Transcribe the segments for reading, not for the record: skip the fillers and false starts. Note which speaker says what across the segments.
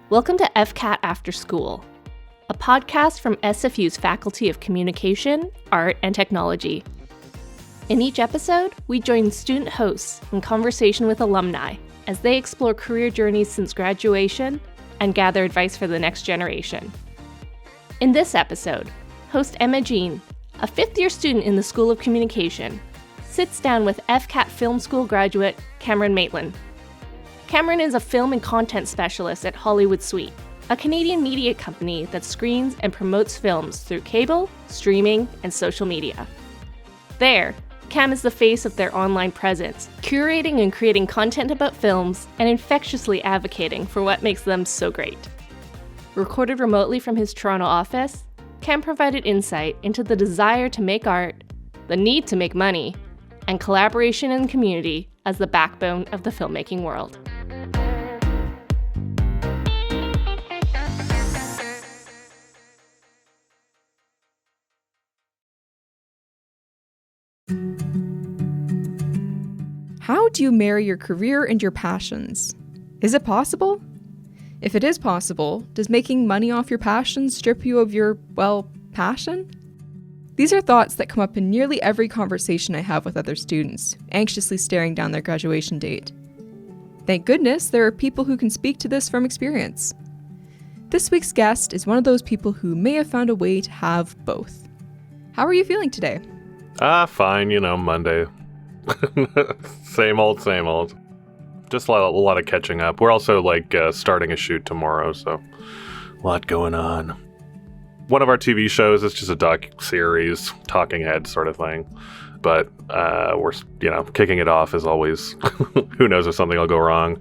Speaker 1: Welcome to FCAT After School, a podcast from SFU's Faculty of Communication, Art, and Technology. In each episode, we join student hosts in conversation with alumni as they explore career journeys since graduation and gather advice for the next generation. In this episode, host Emma Jean, a fifth-year student in the School of Communication, sits down with FCAT Film School graduate Cameron Maitland. Cameron is a film and content specialist at Hollywood Suite, a Canadian media company that screens and promotes films through cable, streaming, and social media. There, Cam is the face of their online presence, curating and creating content about films and infectiously advocating for what makes them so great. Recorded remotely from his Toronto office, Cam provided insight into the desire to make art, the need to make money, and collaboration in the community as the backbone of the filmmaking world.
Speaker 2: How do you marry your career and your passions? Is it possible? If it is possible, does making money off your passions strip you of your, passion? These are thoughts that come up in nearly every conversation I have with other students, anxiously staring down their graduation date. Thank goodness there are people who can speak to this from experience. This week's guest is one of those people who may have found a way to have both. How are you feeling today?
Speaker 3: Fine, Monday. Same old. Just a lot of catching up. We're also starting a shoot tomorrow, so a lot going on. One of our TV shows is just a doc-series, talking head sort of thing. But we're, kicking it off as always. Who knows if something will go wrong.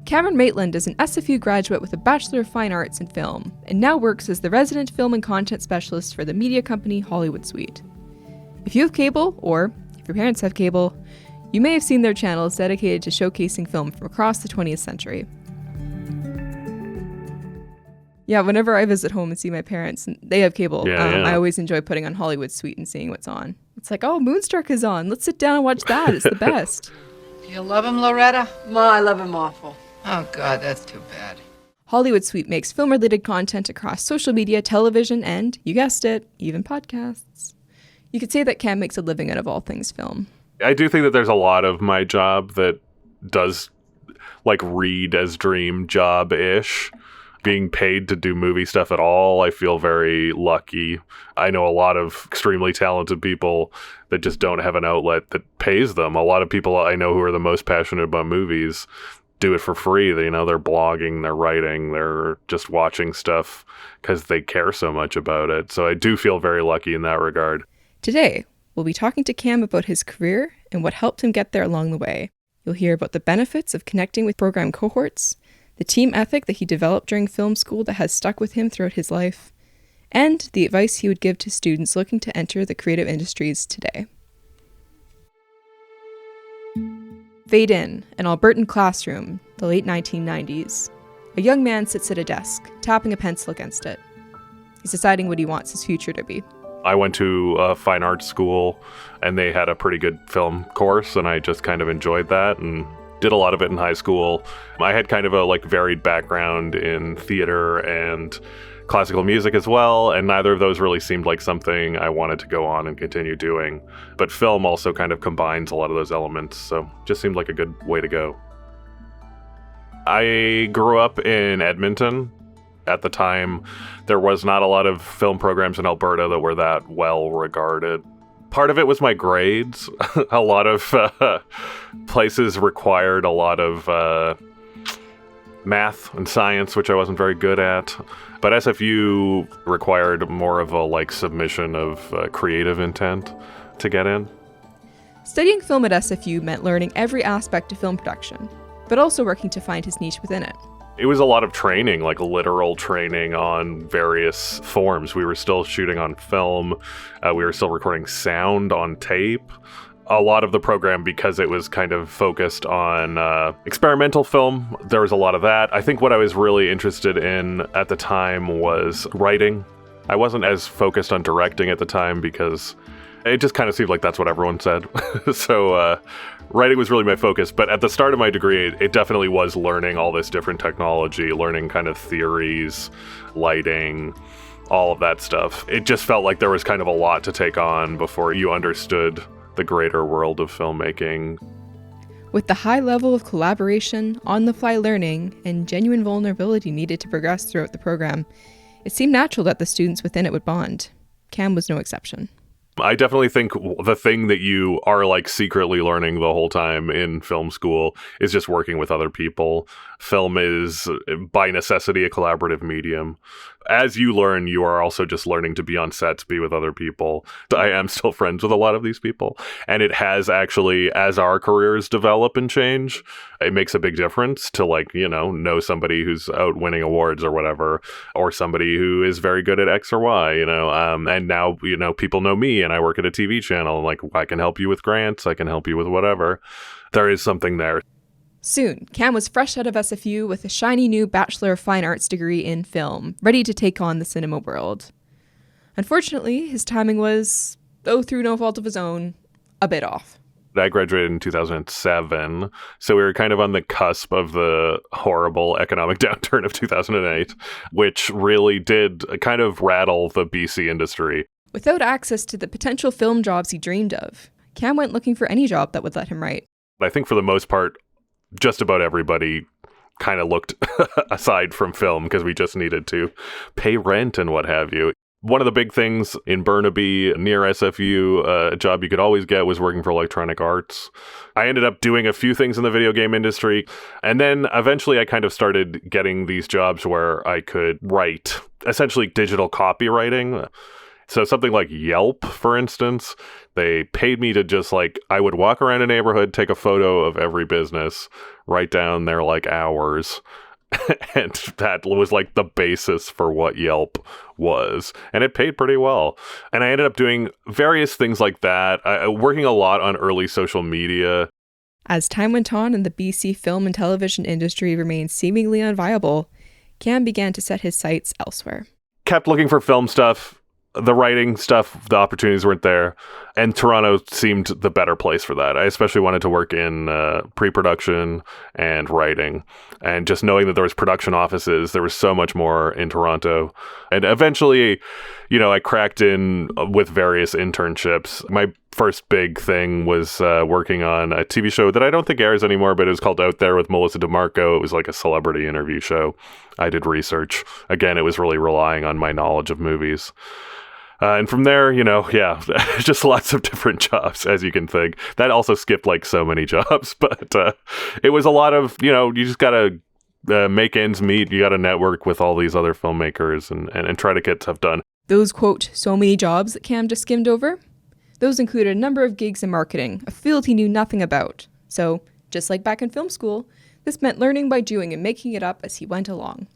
Speaker 2: Cameron Maitland is an SFU graduate with a Bachelor of Fine Arts in Film, and now works as the resident film and content specialist for the media company Hollywood Suite. If you have cable, or if your parents have cable, you may have seen their channels dedicated to showcasing film from across the 20th century. Yeah, whenever I visit home and see my parents, and they have cable, I always enjoy putting on Hollywood Suite and seeing what's on. It's like, oh, Moonstruck is on. Let's sit down and watch that. It's the best.
Speaker 4: Do you love him, Loretta?
Speaker 5: Ma, I love him awful.
Speaker 4: Oh, God, that's too bad.
Speaker 2: Hollywood Suite makes film-related content across social media, television, and, you guessed it, even podcasts. You could say that Cam makes a living out of all things film.
Speaker 3: I do think that there's a lot of my job that does read as dream job-ish. Being paid to do movie stuff at all, I feel very lucky. I know a lot of extremely talented people that just don't have an outlet that pays them. A lot of people I know who are the most passionate about movies do it for free. They're blogging, they're writing, they're just watching stuff because they care so much about it. So I do feel very lucky in that regard.
Speaker 2: Today, we'll be talking to Cam about his career and what helped him get there along the way. You'll hear about the benefits of connecting with program cohorts, the team ethic that he developed during film school that has stuck with him throughout his life, and the advice he would give to students looking to enter the creative industries today. Fade in, an Albertan classroom, the late 1990s. A young man sits at a desk, tapping a pencil against it. He's deciding what he wants his future to be.
Speaker 3: I went to a fine arts school, and they had a pretty good film course, and I just kind of enjoyed that, and did a lot of it in high school. I had kind of a varied background in theater and classical music as well, and neither of those really seemed like something I wanted to go on and continue doing. But film also kind of combines a lot of those elements, so just seemed like a good way to go. I grew up in Edmonton. At the time, there was not a lot of film programs in Alberta that were that well regarded. Part of it was my grades. A lot of places required a lot of math and science, which I wasn't very good at. But SFU required more of a submission of creative intent to get in.
Speaker 2: Studying film at SFU meant learning every aspect of film production, but also working to find his niche within it.
Speaker 3: It was a lot of training, literal training on various forms. We were still shooting on film. We were still recording sound on tape. A lot of the program, because it was kind of focused on experimental film, there was a lot of that. I think what I was really interested in at the time was writing. I wasn't as focused on directing at the time because It just kind of seemed like that's what everyone said. So writing was really my focus. But at the start of my degree, it definitely was learning all this different technology, learning kind of theories, lighting, all of that stuff. It just felt like there was kind of a lot to take on before you understood the greater world of filmmaking.
Speaker 2: With the high level of collaboration, on-the-fly learning, and genuine vulnerability needed to progress throughout the program, it seemed natural that the students within it would bond. Cam was no exception.
Speaker 3: I definitely think the thing that you are like secretly learning the whole time in film school is just working with other people. Film is by necessity a collaborative medium. As you learn, you are also just learning to be on sets, be with other people. I am still friends with a lot of these people. And it has actually, as our careers develop and change, it makes a big difference to know somebody who's out winning awards or whatever, or somebody who is very good at X or Y, and now, people know me and I work at a TV channel. Like, I can help you with grants. I can help you with whatever. There is something there.
Speaker 2: Soon, Cam was fresh out of SFU with a shiny new Bachelor of Fine Arts degree in film, ready to take on the cinema world. Unfortunately, his timing was, though through no fault of his own, a bit off.
Speaker 3: I graduated in 2007, so we were kind of on the cusp of the horrible economic downturn of 2008, which really did kind of rattle the BC industry.
Speaker 2: Without access to the potential film jobs he dreamed of, Cam went looking for any job that would let him write.
Speaker 3: I think for the most part, just about everybody kind of looked aside from film because we just needed to pay rent and what have you. One of the big things in Burnaby near SFU, a job you could always get was working for Electronic Arts. I ended up doing a few things in the video game industry. And then eventually I kind of started getting these jobs where I could write essentially digital copywriting. So something like Yelp, for instance, they paid me to just I would walk around a neighborhood, take a photo of every business, write down their hours. And that was the basis for what Yelp was. And it paid pretty well. And I ended up doing various things like that, working a lot on early social media.
Speaker 2: As time went on and the BC film and television industry remained seemingly unviable, Cam began to set his sights elsewhere.
Speaker 3: Kept looking for film stuff. The writing stuff, the opportunities weren't there. And Toronto seemed the better place for that. I especially wanted to work in pre-production and writing. And just knowing that there was production offices, there was so much more in Toronto. And eventually, I cracked in with various internships. My first big thing was working on a TV show that I don't think airs anymore, but it was called Out There with Melissa DeMarco. It was like a celebrity interview show. I did research. Again, it was really relying on my knowledge of movies. And from there, just lots of different jobs, as you can think. That also skipped so many jobs, but it was a lot of, you just got to make ends meet. You got to network with all these other filmmakers and try to get stuff done.
Speaker 2: Those, quote, so many jobs that Cam just skimmed over? Those included a number of gigs in marketing, a field he knew nothing about. So, just like back in film school, this meant learning by doing and making it up as he went along.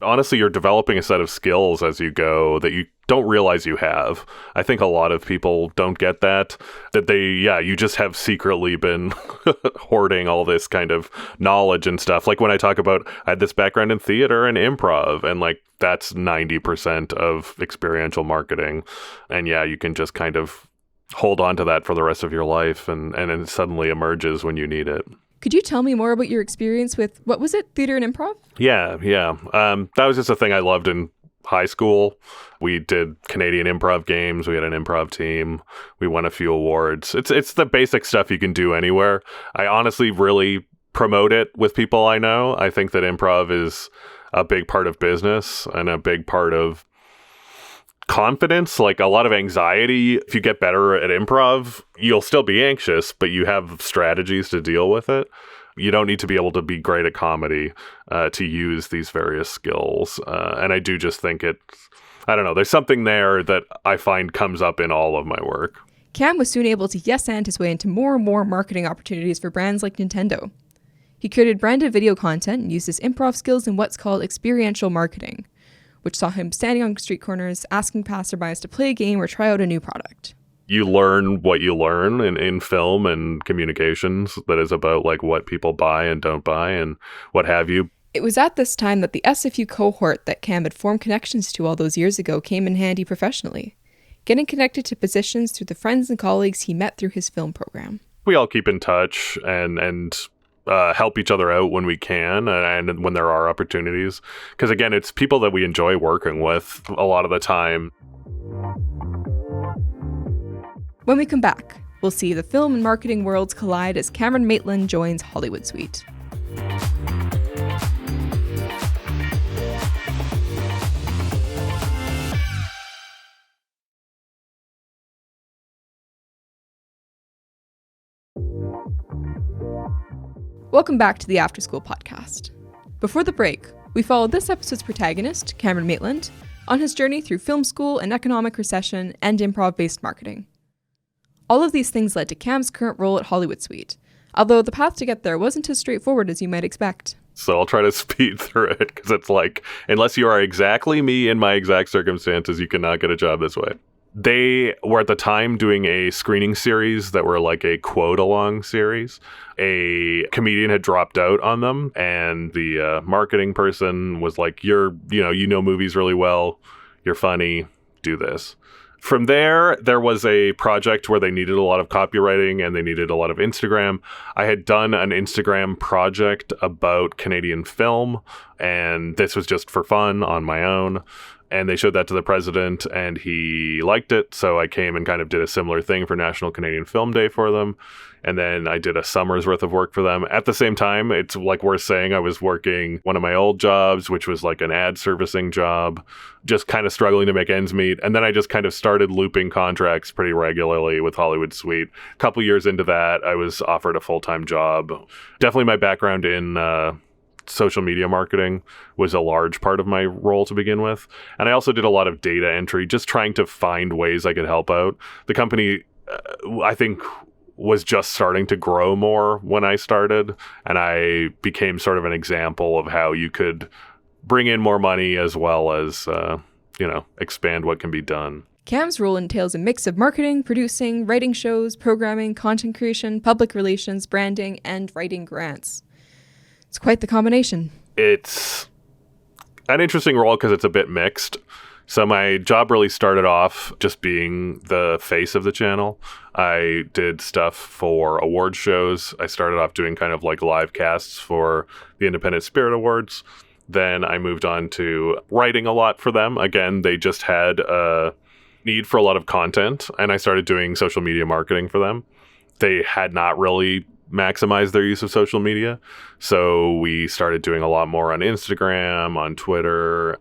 Speaker 3: Honestly, you're developing a set of skills as you go that you don't realize you have. I think a lot of people don't get that you just have secretly been hoarding all this kind of knowledge and stuff. Like when I talk about, I had this background in theater and improv, and that's 90% of experiential marketing. And you can just kind of hold on to that for the rest of your life, and it suddenly emerges when you need it.
Speaker 2: Could you tell me more about your experience with, what was it, theater and improv?
Speaker 3: Yeah. That was just a thing I loved in high school. We did Canadian improv games. We had an improv team. We won a few awards. It's the basic stuff you can do anywhere. I honestly really promote it with people I know. I think that improv is a big part of business and a big part of confidence, a lot of anxiety. If you get better at improv, you'll still be anxious, but you have strategies to deal with it. You don't need to be able to be great at comedy to use these various skills. And I do just think there's something there that I find comes up in all of my work.
Speaker 2: Cam was soon able to yes-and his way into more and more marketing opportunities for brands like Nintendo. He created branded video content and used his improv skills in what's called experiential marketing, which saw him standing on street corners, asking passerbys to play a game or try out a new product.
Speaker 3: You learn what you learn in film and communications that is about what people buy and don't buy and what have you.
Speaker 2: It was at this time that the SFU cohort that Cam had formed connections to all those years ago came in handy professionally. getting connected to positions through the friends and colleagues he met through his film program.
Speaker 3: We all keep in touch and help each other out when we can and when there are opportunities. Because again, it's people that we enjoy working with a lot of the time.
Speaker 2: When we come back, we'll see the film and marketing worlds collide as Cameron Maitland joins Hollywood Suite. Welcome back to the After School podcast. Before the break, we followed this episode's protagonist, Cameron Maitland, on his journey through film school and economic recession and improv-based marketing. All of these things led to Cam's current role at Hollywood Suite, although the path to get there wasn't as straightforward as you might expect.
Speaker 3: So I'll try to speed through it because it's like, unless you are exactly me in my exact circumstances, you cannot get a job this way. They were at the time doing a screening series that were like a quote-along series. A comedian had dropped out on them, and the marketing person was like, you know movies really well, you're funny, do this. From there was a project where they needed a lot of copywriting and they needed a lot of Instagram. I had done an Instagram project about Canadian film, and this was just for fun on my own. And they showed that to the president, and he liked it. So I came and kind of did a similar thing for National Canadian Film Day for them. And then I did a summer's worth of work for them. At the same time, it's like worth saying I was working one of my old jobs, which was like an ad servicing job, just kind of struggling to make ends meet. And then I just kind of started looping contracts pretty regularly with Hollywood Suite. A couple years into that, I was offered a full-time job. Definitely my background in social media marketing was a large part of my role to begin with. And I also did a lot of data entry, just trying to find ways I could help out. The company, I think, was just starting to grow more when I started, and I became sort of an example of how you could bring in more money as well as, expand what can be done.
Speaker 2: Cam's role entails a mix of marketing, producing, writing shows, programming, content creation, public relations, branding, and writing grants. It's quite the combination.
Speaker 3: It's an interesting role because it's a bit mixed. So my job really started off just being the face of the channel. I did stuff for award shows. I started off doing kind of like live casts for the Independent Spirit Awards. Then I moved on to writing a lot for them. Again, they just had a need for a lot of content, and I started doing social media marketing for them. They had not really maximize their use of social media. So we started doing a lot more on Instagram, on Twitter,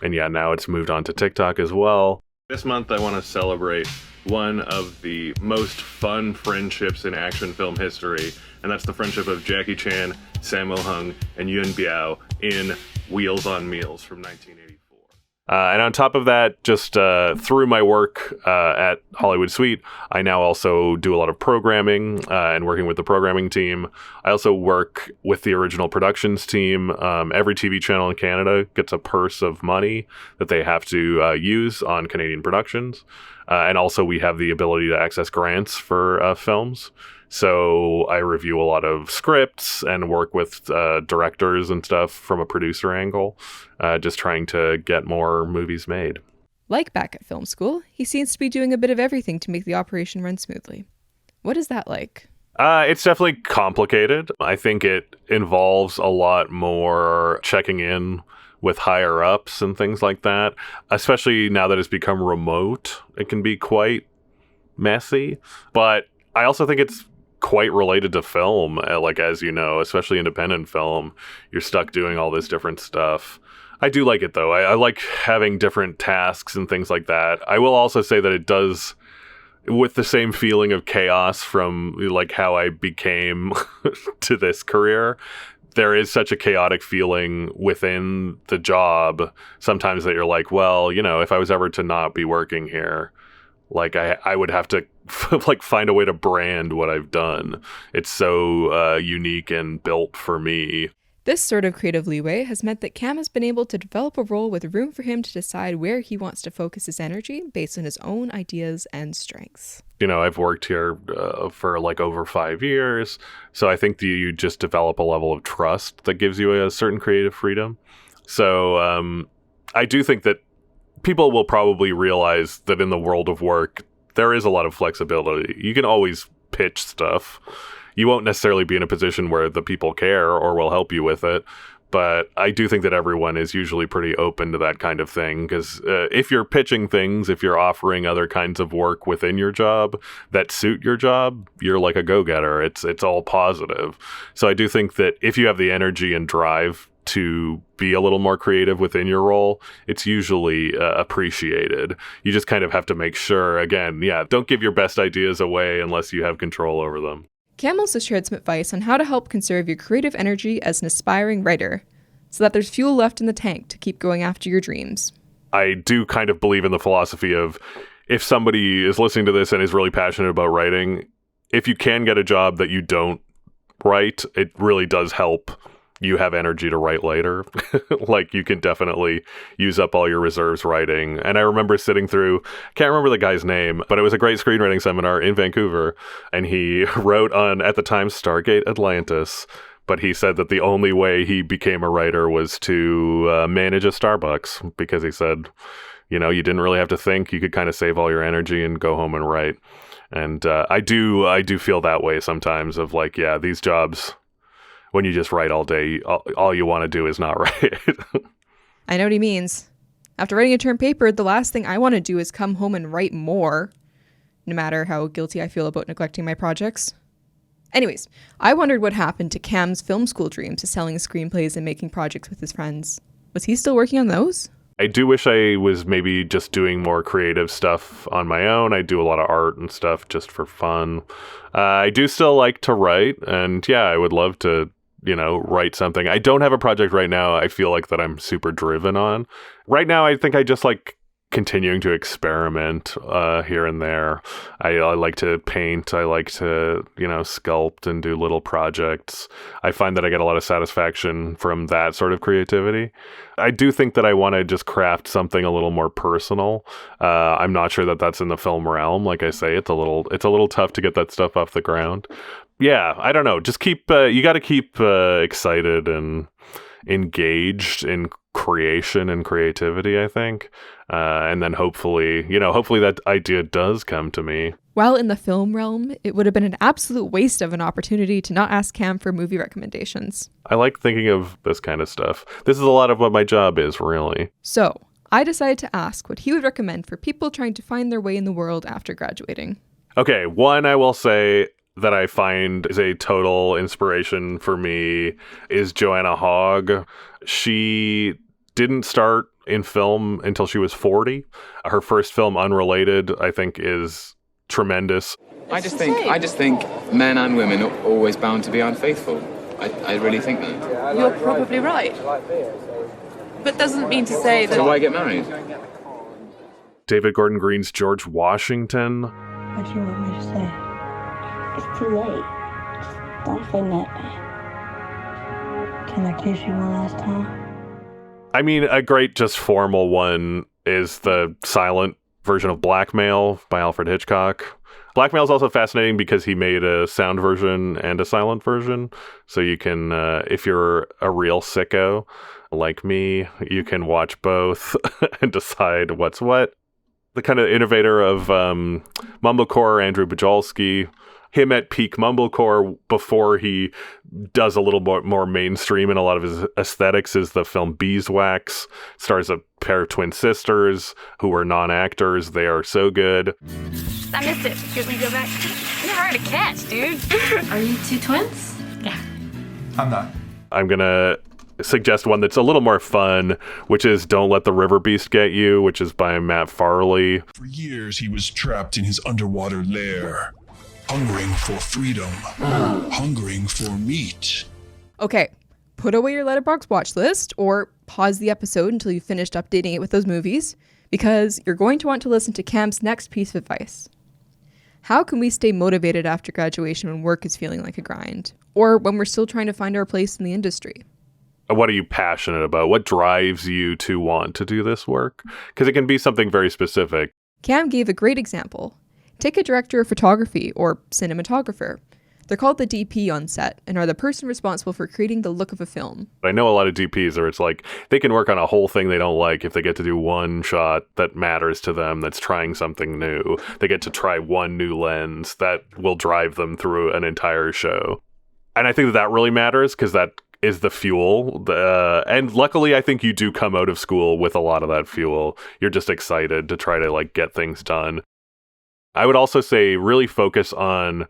Speaker 3: and now it's moved on to TikTok as well. This month I want to celebrate one of the most fun friendships in action film history, and that's the friendship of Jackie Chan, Sammo Hung, and Yuen Biao in Wheels on Meals from 1984. And on top of that, just through my work at Hollywood Suite, I now also do a lot of programming and working with the programming team. I also work with the original productions team. Every TV channel in Canada gets a purse of money that they have to use on Canadian productions. And also we have the ability to access grants for films. So I review a lot of scripts and work with directors and stuff from a producer angle, just trying to get more movies made.
Speaker 2: Like back at film school, he seems to be doing a bit of everything to make the operation run smoothly. What is that like?
Speaker 3: It's definitely complicated. I think it involves a lot more checking in with higher ups and things like that, especially now that it's become remote. It can be quite messy, but I also think it's quite related to film, like, as you know, especially independent film. You're stuck doing all this different stuff. I do like it, though. I like having different tasks and things like that. I will also say that it does, with the same feeling of chaos from like how I became to this career, there is such a chaotic feeling within the job sometimes that you're like, well, if I was ever to not be working here, like I would have to like find a way to brand what I've done. It's so unique and built for me.
Speaker 2: This sort of creative leeway has meant that Cam has been able to develop a role with room for him to decide where he wants to focus his energy based on his own ideas and strengths.
Speaker 3: I've worked here for like over 5 years, so I think that you just develop a level of trust that gives you a certain creative freedom. So I do think that people will probably realize that in the world of work, there is a lot of flexibility. You can always pitch stuff. You won't necessarily be in a position where the people care or will help you with it. But I do think that everyone is usually pretty open to that kind of thing, because if you're pitching things, if you're offering other kinds of work within your job that suit your job, you're like a go-getter. It's all positive. So I do think that if you have the energy and drive to be a little more creative within your role, it's usually appreciated. You just kind of have to make sure, again, don't give your best ideas away unless you have control over them.
Speaker 2: Cam also shared some advice on how to help conserve your creative energy as an aspiring writer, so that there's fuel left in the tank to keep going after your dreams.
Speaker 3: I do kind of believe in the philosophy of, if somebody is listening to this and is really passionate about writing, if you can get a job that you don't write, it really does help you have energy to write later. Like, you can definitely use up all your reserves writing. And I remember sitting through, can't remember the guy's name, but it was a great screenwriting seminar in Vancouver. And he wrote on, at the time, Stargate Atlantis. But he said that the only way he became a writer was to manage a Starbucks, because he said, you didn't really have to think. You could kind of save all your energy and go home and write. And I do feel that way sometimes, of like, these jobs, when you just write all day, all you want to do is not write.
Speaker 2: I know what he means. After writing a term paper, the last thing I want to do is come home and write more, no matter how guilty I feel about neglecting my projects. Anyways, I wondered what happened to Cam's film school dreams of selling screenplays and making projects with his friends. Was he still working on those?
Speaker 3: I do wish I was maybe just doing more creative stuff on my own. I do a lot of art and stuff just for fun. I do still like to write, and I would love to write something. I don't have a project right now I feel like that I'm super driven on. Right now, I think I just like continuing to experiment here and there. I like to paint. I like to, sculpt and do little projects. I find that I get a lot of satisfaction from that sort of creativity. I do think that I want to just craft something a little more personal. I'm not sure that that's in the film realm. Like I say, it's a little tough to get that stuff off the ground. I don't know. Just you got to keep excited and engaged in creation and creativity, I think. And then hopefully that idea does come to me.
Speaker 2: While in the film realm, it would have been an absolute waste of an opportunity to not ask Cam for movie recommendations.
Speaker 3: I like thinking of this kind of stuff. This is a lot of what my job is, really.
Speaker 2: So, I decided to ask what he would recommend for people trying to find their way in the world after graduating.
Speaker 3: Okay, one I will say that I find is a total inspiration for me is Joanna Hogg. She didn't start in film until she was 40. Her first film, Unrelated, I think is tremendous.
Speaker 5: I just think men and women are always bound to be unfaithful. I really think that.
Speaker 6: You're probably right. But doesn't mean to say that...
Speaker 5: So why get married?
Speaker 3: David Gordon Green's George Washington.
Speaker 7: What do you want me to say? It's too late. Just don't say nothing. Can I kiss you one last time?
Speaker 3: I mean, a great just formal one is the silent version of Blackmail by Alfred Hitchcock. Blackmail is also fascinating because he made a sound version and a silent version. So you can, if you're a real sicko like me, you can watch both and decide what's what. The kind of innovator of mumblecore, Andrew Bujalski, him at peak mumblecore before he does a little more mainstream in a lot of his aesthetics is the film Beeswax. Stars a pair of twin sisters who are non-actors. They are so good.
Speaker 8: I missed it. Can we go back? You're hard to catch, dude. Are you two twins? Yeah.
Speaker 9: I'm not.
Speaker 3: I'm going to suggest one that's a little more fun, which is Don't Let the River Beast Get You, which is by Matt Farley.
Speaker 9: For years, he was trapped in his underwater lair, hungering for freedom, hungering for meat.
Speaker 2: Okay, put away your Letterboxd watch list or pause the episode until you've finished updating it with those movies, because you're going to want to listen to Cam's next piece of advice. How can we stay motivated after graduation when work is feeling like a grind, or when we're still trying to find our place in the industry?
Speaker 3: What are you passionate about? What drives you to want to do this work? Because it can be something very specific.
Speaker 2: Cam gave a great example. Take a director of photography or cinematographer. They're called the DP on set and are the person responsible for creating the look of a film.
Speaker 3: I know a lot of DPs where it's like they can work on a whole thing they don't like if they get to do one shot that matters to them that's trying something new. They get to try one new lens that will drive them through an entire show. And I think that really matters because that is the fuel. And luckily, I think you do come out of school with a lot of that fuel. You're just excited to try to like get things done. I would also say really focus on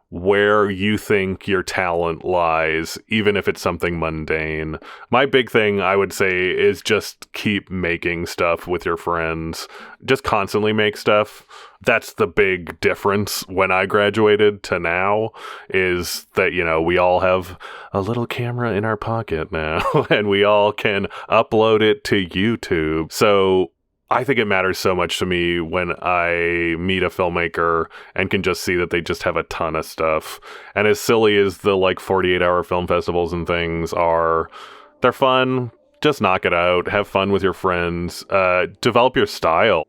Speaker 3: where you think your talent lies, even if it's something mundane. My big thing, I would say, is just keep making stuff with your friends. Just constantly make stuff. That's the big difference when I graduated to now, is that, you know, we all have a little camera in our pocket now, and we all can upload it to YouTube. So I think it matters so much to me when I meet a filmmaker and can just see that they just have a ton of stuff. And as silly as the like 48-hour film festivals and things are, they're fun. Just knock it out. Have fun with your friends. Develop your style.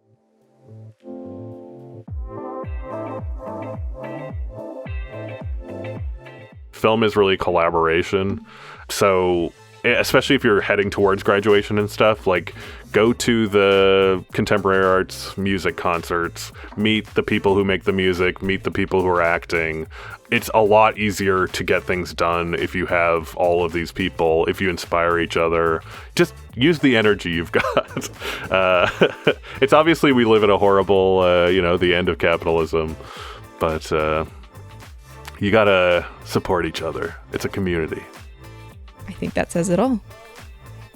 Speaker 3: Film is really collaboration. So especially if you're heading towards graduation and stuff, like go to the contemporary arts music concerts, meet the people who make the music, meet the people who are acting. It's a lot easier to get things done if you have all of these people, if you inspire each other. Just use the energy you've got. It's obviously we live in a horrible, the end of capitalism, but you gotta support each other. It's a community.
Speaker 2: I think that says it all.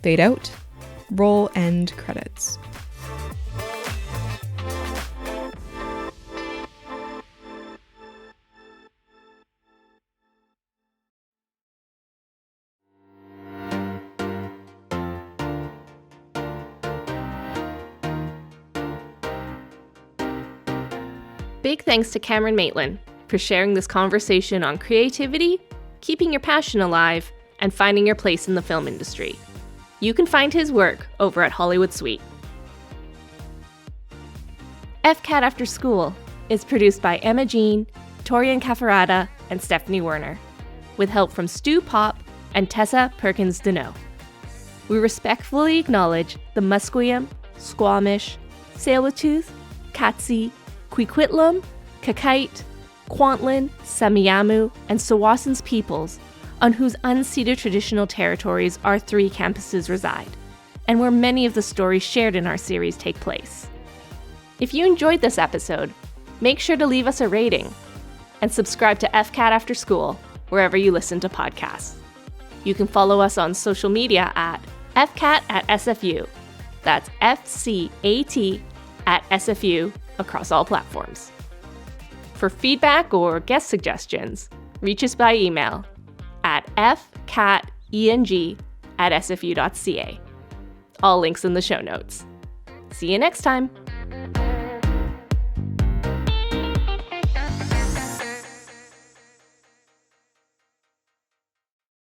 Speaker 2: Fade out. Roll end credits.
Speaker 1: Big thanks to Cameron Maitland for sharing this conversation on creativity, keeping your passion alive, and finding your place in the film industry. You can find his work over at Hollywood Suite. FCAT After School is produced by Emma Jean, Torian Cafferata, and Stephanie Werner, with help from Stu Pop and Tessa Perkins-Deneau. We respectfully acknowledge the Musqueam, Squamish, Tsleil-Waututh, Katzie, Coquitlam, Kakite, Kwantlen, Samiamu, and Tsawwassen peoples on whose unceded traditional territories our 3 campuses reside, and where many of the stories shared in our series take place. If you enjoyed this episode, make sure to leave us a rating and subscribe to FCAT After School wherever you listen to podcasts. You can follow us on social media at FCAT at SFU. That's FCAT at SFU across all platforms. For feedback or guest suggestions, reach us by email at fcateng@sfu.ca. All links in the show notes. See you next time.